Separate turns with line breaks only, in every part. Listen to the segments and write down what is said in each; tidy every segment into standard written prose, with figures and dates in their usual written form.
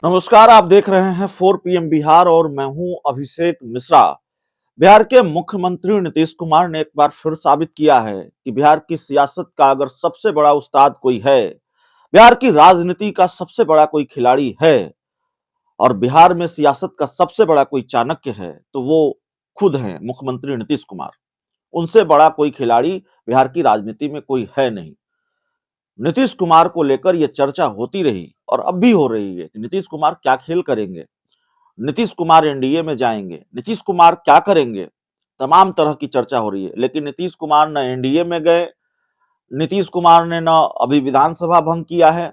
नमस्कार, आप देख रहे हैं 4 पीएम बिहार और मैं हूं अभिषेक मिश्रा। बिहार के मुख्यमंत्री नीतीश कुमार ने एक बार फिर साबित किया है कि बिहार की सियासत का अगर सबसे बड़ा उस्ताद कोई है, बिहार की राजनीति का सबसे बड़ा कोई खिलाड़ी है और बिहार में सियासत का सबसे बड़ा कोई चाणक्य है, तो वो खुद हैं मुख्यमंत्री नीतीश कुमार। उनसे बड़ा कोई खिलाड़ी बिहार की राजनीति में कोई है नहीं। नीतीश कुमार को लेकर यह चर्चा होती रही और अब भी हो रही है कि नीतीश कुमार क्या खेल करेंगे, नीतीश कुमार एनडीए में जाएंगे, नीतीश कुमार क्या करेंगे। तमाम तरह की चर्चा हो रही है, लेकिन नीतीश कुमार न एनडीए में गए, नीतीश कुमार ने न अभी विधानसभा भंग किया है।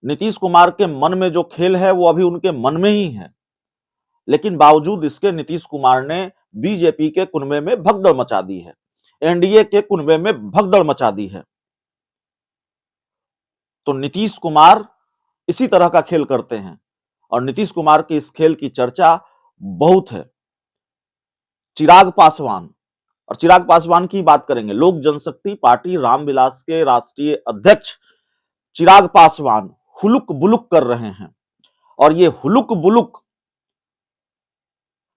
नीतीश कुमार के मन में जो खेल है वो अभी उनके मन में ही है, लेकिन बावजूद इसके नीतीश कुमार ने बीजेपी के कुनबे में भगदड़ मचा दी है, एनडीए के कुनबे में भगदड़ मचा दी है। तो नीतीश कुमार इसी तरह का खेल करते हैं और नीतीश कुमार के इस खेल की चर्चा बहुत है। चिराग पासवान, और चिराग पासवान की बात करेंगे, लोक जनशक्ति पार्टी रामविलास के राष्ट्रीय अध्यक्ष चिराग पासवान हुलुक बुलुक कर रहे हैं और ये हुलुक बुलुक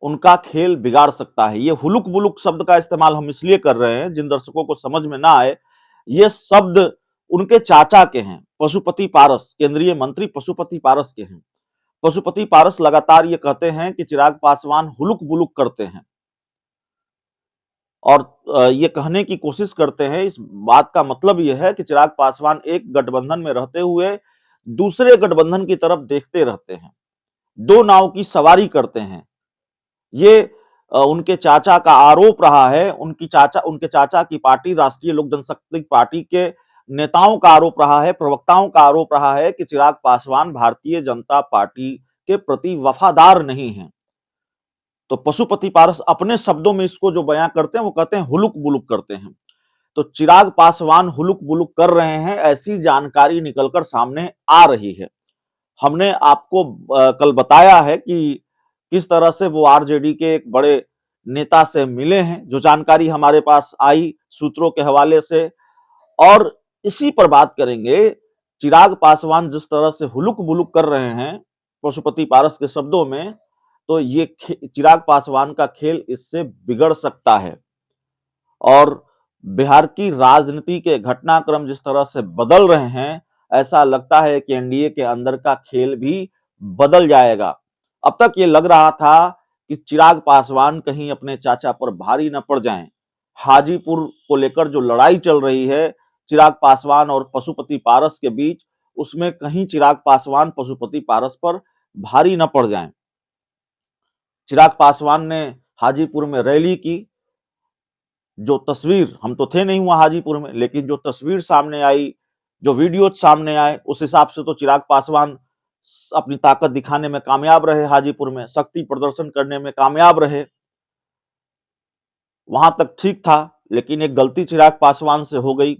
उनका खेल बिगाड़ सकता है। ये हुलुक बुलुक शब्द का इस्तेमाल हम इसलिए कर रहे हैं, जिन दर्शकों को समझ में ना आए, ये शब्द उनके चाचा के हैं, पशुपति पारस, केंद्रीय मंत्री पशुपति पारस के हैं। पशुपति पारस लगातार ये कहते हैं कि चिराग पासवान हुलुक बुलुक करते हैं और ये कहने की कोशिश करते हैं। इस बात का मतलब यह है कि चिराग पासवान एक गठबंधन में रहते हुए दूसरे गठबंधन की तरफ देखते रहते हैं, दो नाव की सवारी करते हैं। ये उनके चाचा का आरोप रहा है, उनके चाचा की पार्टी राष्ट्रीय लोक जनशक्ति पार्टी के नेताओं का आरोप रहा है, प्रवक्ताओं का आरोप रहा है कि चिराग पासवान भारतीय जनता पार्टी के प्रति वफादार नहीं है। तो पशुपति पारस अपने शब्दों में इसको जो बयां करते हैं वो कहते हैं हुलुक बुलुक करते हैं। तो चिराग पासवान हुलुक बुलुक कर रहे हैं, ऐसी जानकारी निकलकर सामने आ रही है। हमने आपको कल बताया है कि किस तरह से वो आरजेडी के एक बड़े नेता से मिले हैं, जो जानकारी हमारे पास आई सूत्रों के हवाले से, और इसी पर बात करेंगे। चिराग पासवान जिस तरह से हुलुक बुलुक कर रहे हैं पशुपति पारस के शब्दों में, तो ये चिराग पासवान का खेल इससे बिगड़ सकता है। और बिहार की राजनीति के घटनाक्रम जिस तरह से बदल रहे हैं, ऐसा लगता है कि एनडीए के अंदर का खेल भी बदल जाएगा। अब तक ये लग रहा था कि चिराग पासवान कहीं अपने चाचा पर भारी न पड़ जाएं। हाजीपुर को लेकर जो लड़ाई चल रही है चिराग पासवान और पशुपति पारस के बीच, उसमें कहीं चिराग पासवान पशुपति पारस पर भारी न पड़ जाएं। चिराग पासवान ने हाजीपुर में रैली की, जो तस्वीर, हम तो थे नहीं वहां हाजीपुर में, लेकिन जो तस्वीर सामने आई, जो वीडियो सामने आए, उस हिसाब से तो चिराग पासवान अपनी ताकत दिखाने में कामयाब रहे, हाजीपुर में शक्ति प्रदर्शन करने में कामयाब रहे। वहां तक ठीक था, लेकिन एक गलती चिराग पासवान से हो गई,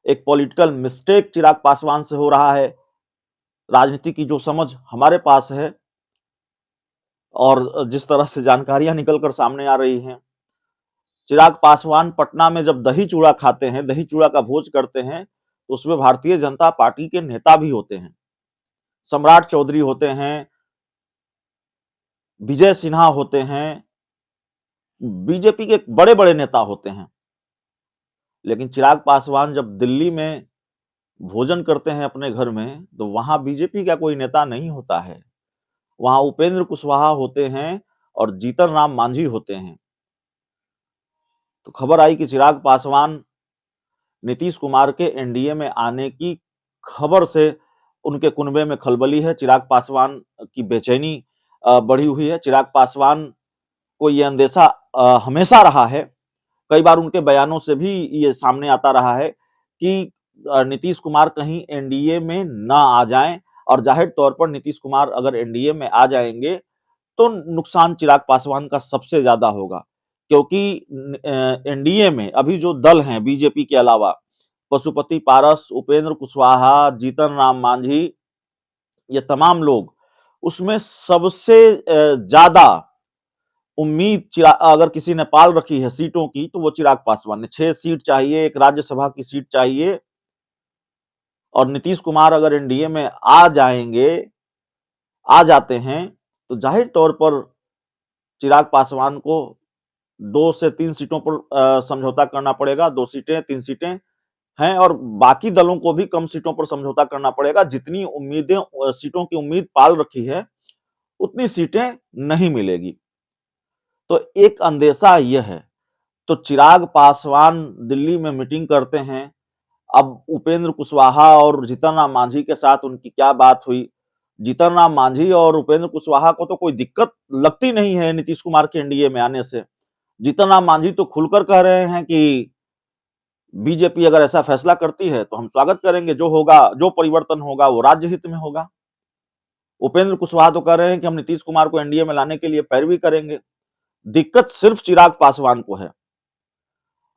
एक पॉलिटिकल मिस्टेक चिराग पासवान से हो रहा है। राजनीति की जो समझ हमारे पास है और जिस तरह से जानकारियां निकलकर सामने आ रही हैं, चिराग पासवान पटना में जब दही चूड़ा खाते हैं, दही चूड़ा का भोज करते हैं, तो उसमें भारतीय जनता पार्टी के नेता भी होते हैं। सम्राट चौधरी होते हैं, विजय सिन्हा होते हैं, बीजेपी के बड़े बड़े नेता होते हैं। लेकिन चिराग पासवान जब दिल्ली में भोजन करते हैं अपने घर में, तो वहां बीजेपी का कोई नेता नहीं होता है। वहां उपेंद्र कुशवाहा होते हैं और जीतन राम मांझी होते हैं। तो खबर आई कि चिराग पासवान नीतीश कुमार के एनडीए में आने की खबर से उनके कुनबे में खलबली है। चिराग पासवान की बेचैनी बढ़ी हुई है। चिराग पासवान को यह अंदेशा हमेशा रहा है, कई बार उनके बयानों से भी ये सामने आता रहा है कि नीतीश कुमार कहीं एनडीए में ना आ जाएं, और जाहिर तौर पर नीतीश कुमार अगर एनडीए में आ जाएंगे तो नुकसान चिराग पासवान का सबसे ज्यादा होगा, क्योंकि एनडीए में अभी जो दल हैं बीजेपी के अलावा, पशुपति पारस, उपेंद्र कुशवाहा, जीतन राम मांझी, ये तमाम लोग, उसमें सबसे ज्यादा उम्मीद अगर किसी ने पाल रखी है सीटों की, तो वो चिराग पासवान ने। 6 सीट चाहिए, एक राज्यसभा की सीट चाहिए, और नीतीश कुमार अगर एनडीए में आ जाएंगे आ जाते हैं तो जाहिर तौर पर चिराग पासवान को 2 से 3 सीटों पर समझौता करना पड़ेगा। 2 सीटें, 3 सीटें हैं और बाकी दलों को भी कम सीटों पर समझौता करना पड़ेगा। जितनी उम्मीदें सीटों की उम्मीद पाल रखी है, उतनी सीटें नहीं मिलेगी। तो एक अंदेशा यह है। तो चिराग पासवान दिल्ली में मीटिंग करते हैं। अब उपेंद्र कुशवाहा और जीतन राम मांझी के साथ उनकी क्या बात हुई? जीतन राम मांझी और उपेंद्र कुशवाहा को तो कोई दिक्कत लगती नहीं है नीतीश कुमार के एनडीए में आने से। जीतन राम मांझी तो खुलकर कह रहे हैं कि बीजेपी अगर ऐसा फैसला करती है तो हम स्वागत करेंगे, जो होगा, जो परिवर्तन होगा वो राज्य हित में होगा। उपेंद्र कुशवाहा तो कह रहे हैं कि हम नीतीश कुमार को एनडीए में लाने के लिए पैरवी करेंगे। दिक्कत सिर्फ चिराग पासवान को है।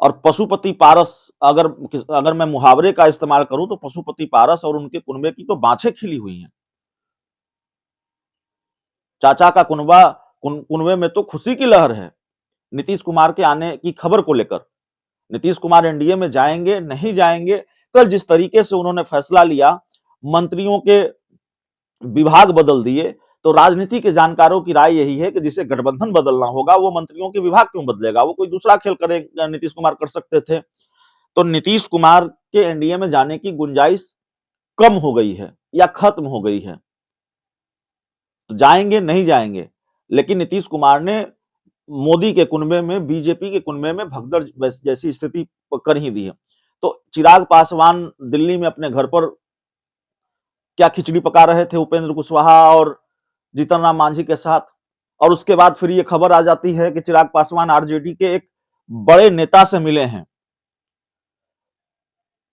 और पशुपति पारस, अगर मैं मुहावरे का इस्तेमाल करूं तो पशुपति पारस और उनके कुनबे की तो बाछें खिली हुई हैं। चाचा का कुनबे में तो खुशी की लहर है नीतीश कुमार के आने की खबर को लेकर। नीतीश कुमार एनडीए में जाएंगे नहीं जाएंगे, कल जिस तरीके से उन्होंने फैसला लिया, मंत्रियों के विभाग बदल दिए, तो राजनीति के जानकारों की राय यही है कि जिसे गठबंधन बदलना होगा वो मंत्रियों के विभाग क्यों बदलेगा? वो कोई दूसरा खेल करे, नीतीश कुमार कर सकते थे। तो नीतीश कुमार के एनडीए में जाने की गुंजाइश कम हो गई है या खत्म हो गई है। तो जाएंगे नहीं जाएंगे, लेकिन नीतीश कुमार ने मोदी के कुनबे में, बीजेपी के कुनबे में भगदड़ जैसी स्थिति कर ही दी है। तो चिराग पासवान दिल्ली में अपने घर पर क्या खिचड़ी पका रहे थे उपेंद्र कुशवाहा और जीतन राम मांझी के साथ, और उसके बाद फिर ये खबर आ जाती है कि चिराग पासवान आरजेडी के एक बड़े नेता से मिले हैं।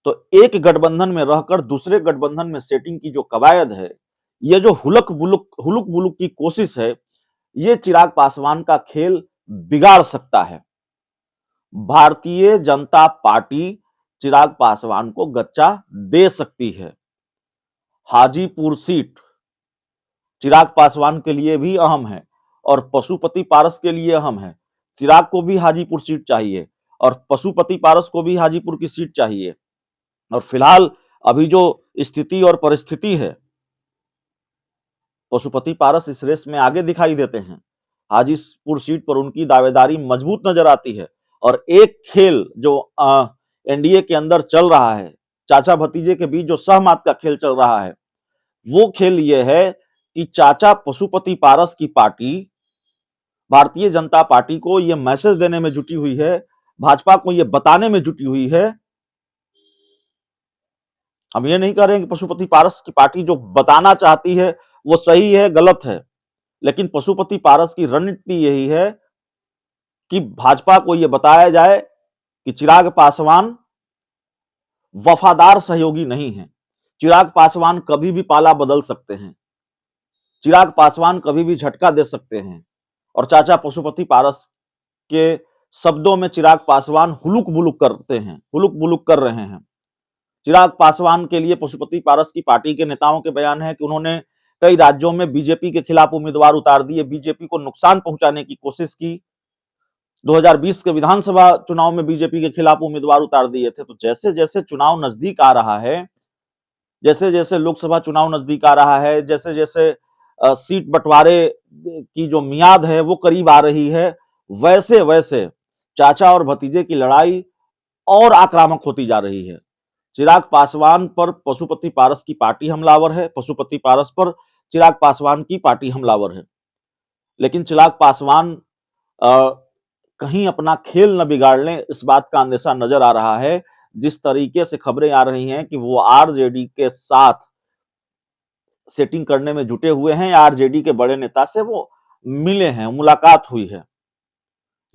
तो एक गठबंधन में रहकर दूसरे गठबंधन में सेटिंग की जो कवायद है, ये जो हुलक बुलुक की कोशिश है, ये चिराग पासवान का खेल बिगाड़ सकता है। भारतीय जनता पार्टी चिराग पासवान को गच्चा दे सकती है। हाजीपुर सीट चिराग पासवान के लिए भी अहम है और पशुपति पारस के लिए अहम है। चिराग को भी हाजीपुर सीट चाहिए और पशुपति पारस को भी हाजीपुर की सीट चाहिए। और फिलहाल अभी जो स्थिति और परिस्थिति है, पशुपति पारस इस रेस में आगे दिखाई देते हैं। हाजीपुर सीट पर उनकी दावेदारी मजबूत नजर आती है। और एक खेल जो एनडीए के अंदर चल रहा है, चाचा भतीजे के बीच जो सहमत का खेल चल रहा है, वो खेल ये है कि चाचा पशुपति पारस की पार्टी भारतीय जनता पार्टी को ये मैसेज देने में जुटी हुई है, भाजपा को ये बताने में जुटी हुई है। हम ये नहीं कह रहे हैं कि पशुपति पारस की पार्टी जो बताना चाहती है वो सही है, गलत है, लेकिन पशुपति पारस की रणनीति यही है कि भाजपा को यह बताया जाए कि चिराग पासवान वफादार सहयोगी नहीं है। चिराग पासवान कभी भी पाला बदल सकते हैं, चिराग पासवान कभी भी झटका दे सकते हैं। और चाचा पशुपति पारस के शब्दों में चिराग पासवान हुलुक बुलुक करते हैं, हुलुक बुलुक कर रहे हैं। चिराग पासवान के लिए पशुपति पारस की पार्टी के नेताओं के बयान है कि उन्होंने कई राज्यों में बीजेपी के खिलाफ उम्मीदवार उतार दिए, बीजेपी को नुकसान पहुंचाने की कोशिश की। 2020 के विधानसभा चुनाव में बीजेपी के खिलाफ उम्मीदवार उतार दिए थे। तो जैसे जैसे चुनाव नजदीक आ रहा है, जैसे जैसे लोकसभा चुनाव नजदीक आ रहा है, जैसे जैसे सीट बंटवारे की जो मियाद है वो करीब आ रही है, वैसे वैसे चाचा और भतीजे की लड़ाई और आक्रामक होती जा रही है। चिराग पासवान पर पशुपति पारस की पार्टी हमलावर है, पशुपति पारस पर चिराग पासवान की पार्टी हमलावर है। लेकिन चिराग पासवान कहीं अपना खेल न बिगाड़ लें, इस बात का अंदेशा नजर आ रहा है। जिस तरीके से खबरें आ रही हैं कि वो आरजेडी के साथ सेटिंग करने में जुटे हुए हैं, आरजेडी के बड़े नेता से वो मिले हैं, मुलाकात हुई है,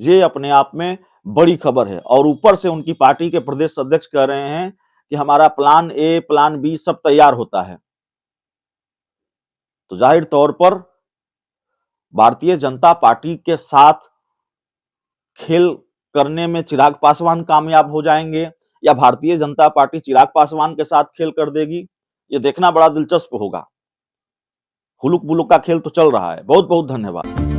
ये अपने आप में बड़ी खबर है। और ऊपर से उनकी पार्टी के प्रदेश अध्यक्ष कह रहे हैं कि हमारा प्लान ए, प्लान बी सब तैयार होता है। तो जाहिर तौर पर भारतीय जनता पार्टी के साथ खेल करने में चिराग पासवान कामयाब हो जाएंगे या भारतीय जनता पार्टी चिराग पासवान के साथ खेल कर देगी, ये देखना बड़ा दिलचस्प होगा। हुलुक बुलुक का खेल तो चल रहा है। बहुत बहुत धन्यवाद।